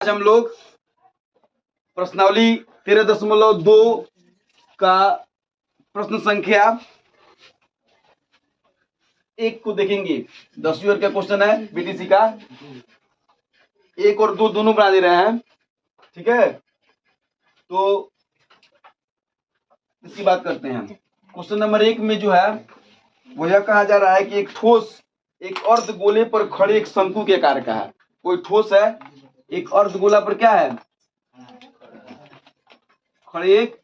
आज हम लोग प्रश्नावली 13.2 का प्रश्न संख्या 1 को देखेंगे। 10वीं वर्ग का क्वेश्चन है बीटीसी का। 1 और 2 दोनों बना दे रहे हैं, ठीक है। तो इसकी बात करते हैं। क्वेश्चन नंबर 1 में जो है वो यह कहा जा रहा है कि एक ठोस एक अर्धगोले पर खड़े एक शंकु के आकार का है। कोई ठोस है, एक अर्धगोला पर क्या है, खड़े एक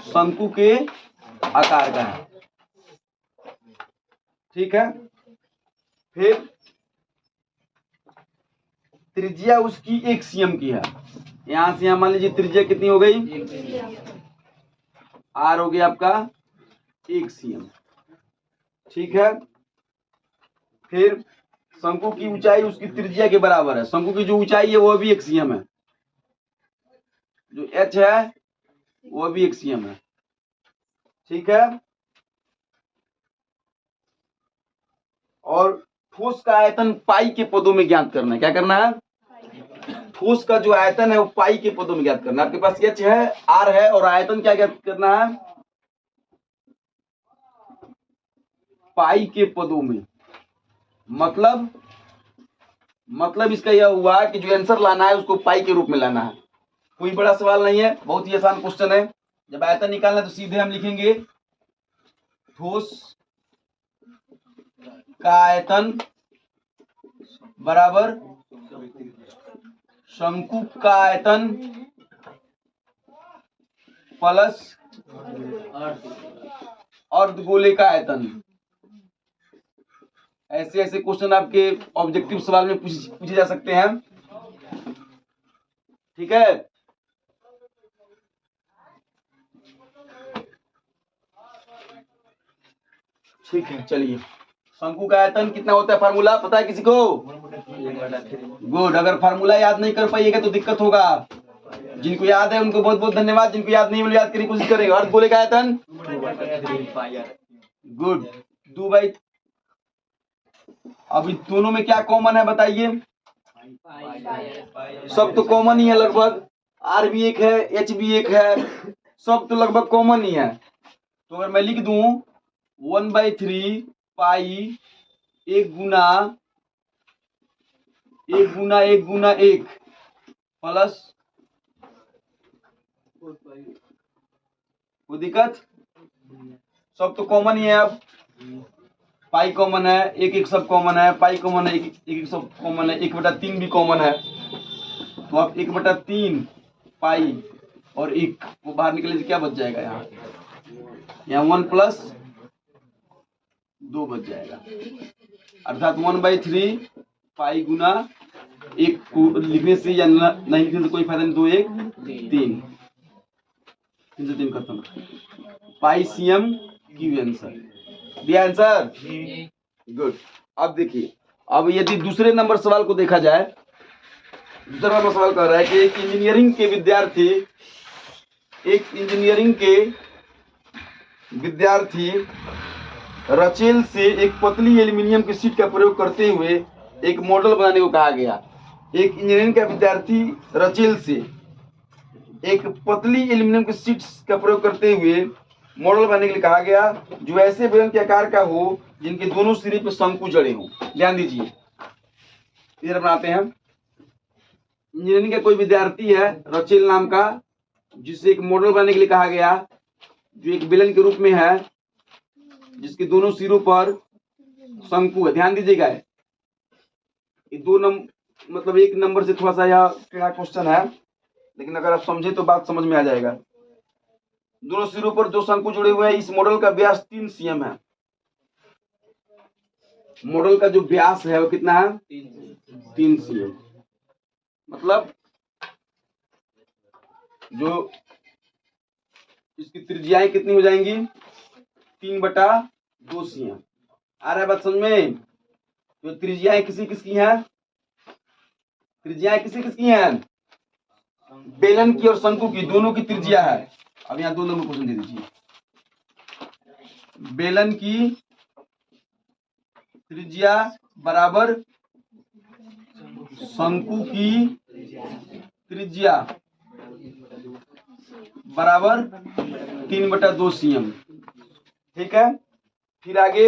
शंकु के आकार का है, ठीक है। फिर त्रिज्या उसकी 1 सीएम की है। यहां से यहां मान लीजिए त्रिज्या कितनी हो गई, आर हो गया आपका 1 सीएम, ठीक है। फिर शंकु की ऊंचाई उसकी त्रिज्या के बराबर है। शंकु की जो ऊंचाई है वह भी 1 सीएम है, जो एच है वह भी 1 सीएम है, ठीक है। और ठोस का आयतन पाई के पदों में ज्ञात करना है। क्या करना है, ठोस का जो आयतन है वो पाई के पदों में ज्ञात करना है। आपके पास एच है, आर है और आयतन क्या ज्ञात करना है, पाई के पदों में। मतलब इसका यह हुआ कि जो आंसर लाना है उसको पाई के रूप में लाना है। कोई बड़ा सवाल नहीं है, बहुत ही आसान क्वेश्चन है। जब आयतन निकालना है तो सीधे हम लिखेंगे ठोस का आयतन बराबर शंकु का आयतन प्लस अर्धगोले का आयतन। ऐसे ऐसे क्वेश्चन आपके ऑब्जेक्टिव सवाल में पूछे जा सकते हैं, ठीक है। ठीक है, चलिए। शंकु का आयतन कितना होता है, फार्मूला पता है किसी को? गुड। अगर फार्मूला याद नहीं कर पाइएगा तो दिक्कत होगा। जिनको याद है उनको बहुत बहुत धन्यवाद, जिनको याद नहीं है याद करने की कोशिश करेंगे। अर्धगोले का आयतन गुड 2/। अभी दोनों में क्या कॉमन है बताइए? सब तो कॉमन ही है लगभग। आर भी 1 है, एच भी 1 है, सब तो लगभग कॉमन ही है। तो अगर मैं लिख दूं 1/3 पाई 1 गुना 1 गुना 1 गुना 1 प्लस, कोई दिक्कत? सब तो कॉमन ही है। अब पाई कॉमन है, 1 1 सब कॉमन है, पाई कॉमन है, 1 1 सब कॉमन है, 1/3 भी कॉमन है। तो अब 1/3 पाई और 1 वो बाहर निकले से क्या बच जाएगा, यहाँ 1 प्लस 2 बच जाएगा। अर्थात 1/3 पाई गुना 1 को लिखने से या नहीं लिखने से कोई फायदा नहीं। 2 1 3 3 से 3 खत्म। पाई सीएम क्यू आंसर दिया। Answer good. अब देखिए, अब यदि दूसरे नंबर सवाल को देखा जाए, दूसरा नंबर सवाल कह रहा है कि एक इंजीनियरिंग के विद्यार्थी रचेल से एक पतली एल्यूमिनियम की शीट का प्रयोग करते हुए एक मॉडल बनाने को कहा गया। एक इंजीनियरिंग का विद्यार्थी रचेल से एक पतली एल्यूमिनियम की शीट का प्रयोग करते हुए मॉडल बनाने के लिए कहा गया जो ऐसे बेलन के आकार का हो जिनके दोनों सिरे पर शंकु जड़े हों। ध्यान दीजिए, इधर बनाते हैं। इंजीनियरिंग का कोई विद्यार्थी है रचेल नाम का, जिसे एक मॉडल बनाने के लिए कहा गया जो एक बेलन के रूप में है जिसके दोनों सिरों पर शंकु है। ध्यान दीजिएगा, ये 2 नंबर मतलब 1 नंबर से थोड़ा सा यह टेढ़ा क्वेश्चन है, लेकिन अगर आप समझे तो बात समझ में आ जाएगा। दोनों सिरों पर 2 शंकु जुड़े हुए हैं। इस मॉडल का व्यास 3 सीएम है। मॉडल का जो व्यास है वो कितना है, 3 सीएम। मतलब जो इसकी त्रिज्याएं कितनी हो जाएंगी, 3/2 सीएम। आ रहा है बात समझ में? जो त्रिज्याएं किसी किसकी हैं, त्रिज्याएं किसी किसकी हैं, बेलन की और शंकु की, दोनों की त्रिज्या है। अब यहाँ 2 नंबर क्वेश्चन दे दीजिए। बेलन की त्रिज्या बराबर शंकु की त्रिज्या बराबर 3/2 cm। ठीक है, फिर आगे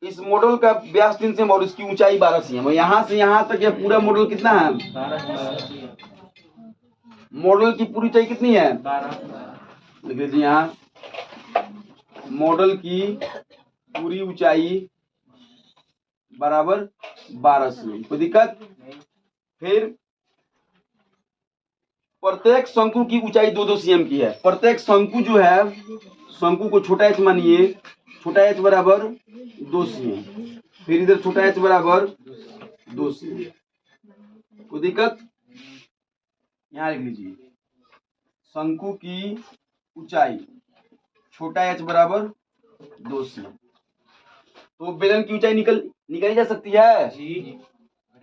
इस मॉडल का व्यास 3 cm और इसकी ऊंचाई 12 cm। यहां से यहां तक यह पूरा मॉडल कितना है? मॉडल की पूरी ऊंचाई कितनी है? लिख लीजिए यहाँ, मॉडल की पूरी ऊंचाई बराबर 12 cm। कोई दिक्कत? फिर प्रत्येक शंकु की ऊंचाई 2-2 cm की है। प्रत्येक शंकु जो है, शंकु को छोटा h मानिए, छोटा h बराबर 2 cm। फिर इधर छोटा h बराबर 2 cm। कोई दिक्कत? यहाँ लिख लीजिए, शंकु की ऊंचाई छोटा h बराबर 2 cm। तो बेलन की ऊंचाई निकाली जा सकती है।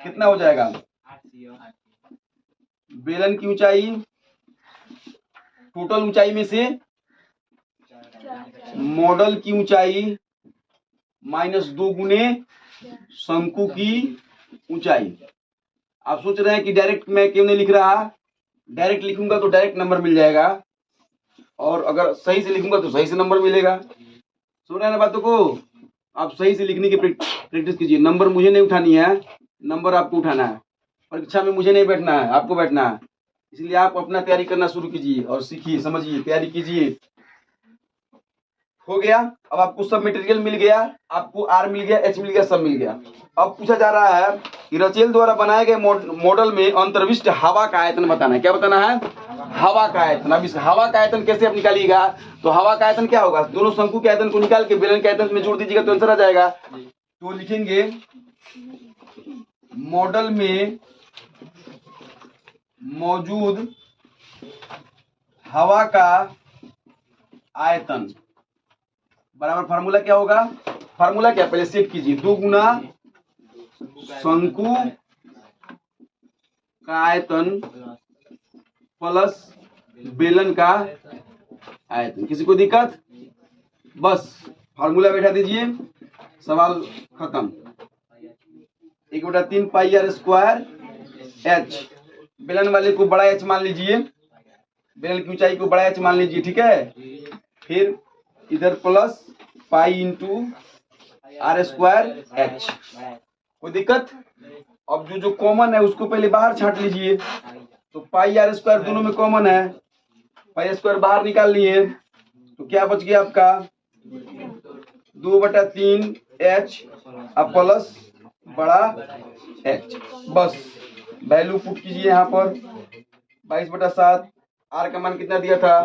कितना हो जाएगा? बेलन की ऊंचाई टोटल ऊंचाई में से मॉडल की ऊंचाई -2 गुने शंकु की ऊंचाई। आप सोच रहे हैं कि डायरेक्ट मैं क्यों नहीं लिख रहा? डायरेक्ट लिखूंगा तो डायरेक्ट नंबर मिल जाएगा, और अगर सही से लिखूंगा तो सही से नंबर मिलेगा। सुन रहे हैं ना बातों को? आप सही से लिखने की प्रैक्टिस कीजिए। नंबर मुझे नहीं उठानी है, नंबर आपको उठाना है। परीक्षा में मुझे नहीं बैठना है, आपको बैठना है। इसलिए आप अपना तैयारी करना शुरू कीजिए और सीखिए, समझिए, तैयारी कीजिए। हो गया। अब आपको सब मटेरियल मिल गया, आपको आर मिल गया, एच मिल गया, सब मिल गया। अब पूछा जा रहा है कि रचेल द्वारा बनाए गए मॉडल में अंतर्विष्ट हवा का आयतन बताना है। क्या बताना है? हवा का आयतन। अब इस हवा का आयतन कैसे आप निकालिएगा? तो हवा का आयतन क्या होगा? दोनों शंकु के आयतन को निकाल के बेलन के आयतन में जोड़ दीजिएगा तो आंसर आ जाएगा। तो लिखेंगे मॉडल में मौजूद हवा का आयतन बराबर, फार्मूला क्या होगा? फार्मूला क्या, पहले सेट कीजिए, 2 गुना शंकु का आयतन प्लस बेलन का आयतन। किसी को दिक्कत? बस फार्मूला बैठा दीजिए, सवाल खत्म। 1/3 पाई आर स्क्वायर एच। बेलन वाले को बड़ा एच मान लीजिए, बेलन की ऊंचाई को बड़ा एच मान लीजिए। ठीक है, फिर इधर plus pi into R square H. कोई दिक्कत? अब जो कॉमन है उसको पहले बाहर छांट लीजिए। तो पाई आर स्क्वायर दोनों में कॉमन है, पाई स्क्वायर बाहर निकाल लिए तो क्या बच गया आपका? 2/3 एच अब प्लस बड़ा एच। बस वैल्यू पुट कीजिए यहाँ पर, 22/7। आर का मान कितना दिया था?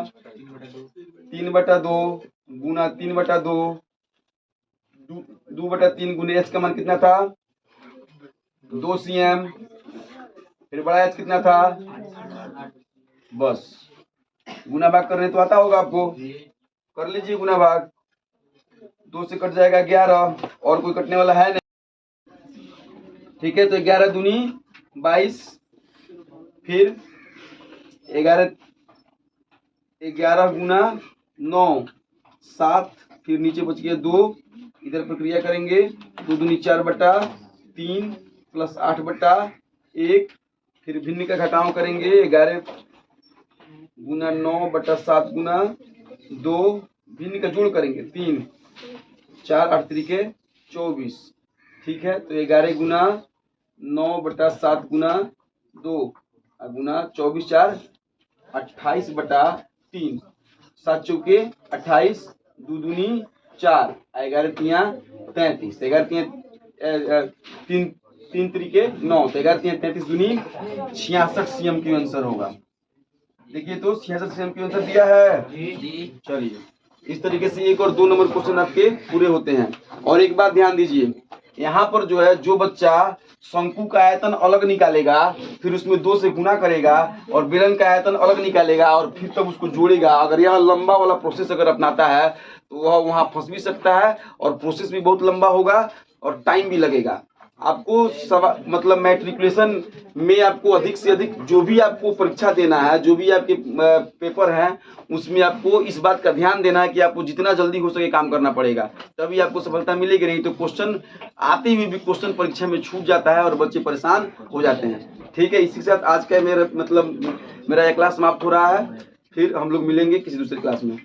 3/2 गुना 3/2, 2/3 गुने एच का मान कितना था? 2 cm। फिर बड़ा एच कितना था? बस गुना भाग करने तो आता होगा आपको, कर लीजिए गुना भाग। 2 से कट जाएगा 11, और कोई कटने वाला है नहीं। ठीक है, तो 11 दूनी 22, फिर 11 गुना 9 7, फिर नीचे बच गया 2। इधर प्रक्रिया करेंगे, 2 दूनी 4/3 प्लस 8/1, फिर भिन्न का घटाव करेंगे, 11 गुना 9/7 गुना 2, भिन्न का जोड़ करेंगे 3, 4 8 3 24। ठीक है, तो 11 गुना 9/7 गुना 2 गुना 24 4 28/3, 7 चौके 28, 2 दूनी 4, 11 तिया 33, 11 तिया 3 3 9, तो 11 तिया 33 दूनी 66 cm की आंसर होगा। देखिए तो 66 cm की आंसर दिया है। चलिए, इस तरीके से 1 और 2 नंबर क्वेश्चन आपके पूरे होते हैं। और एक बात ध्यान दीजिए, यहाँ पर जो है, जो बच्चा शंकु का आयतन अलग निकालेगा, फिर उसमें 2 से गुना करेगा, और बेलन का आयतन अलग निकालेगा और फिर तब उसको जोड़ेगा, अगर यह लंबा वाला प्रोसेस अगर अपनाता है तो वह वहाँ फंस भी सकता है, और प्रोसेस भी बहुत लंबा होगा और टाइम भी लगेगा। आपको मतलब मैट्रिकुलेशन में आपको अधिक से अधिक जो भी आपको परीक्षा देना है, जो भी आपके पेपर हैं, उसमें आपको इस बात का ध्यान देना है कि आपको जितना जल्दी हो सके काम करना पड़ेगा, तभी आपको सफलता मिलेगी। नहीं तो क्वेश्चन आते हुए भी क्वेश्चन परीक्षा में छूट जाता है और बच्चे परेशान हो जाते हैं। ठीक है, इसी के साथ आज का मेरा यह क्लास समाप्त हो रहा है। फिर हम लोग मिलेंगे किसी दूसरे क्लास में।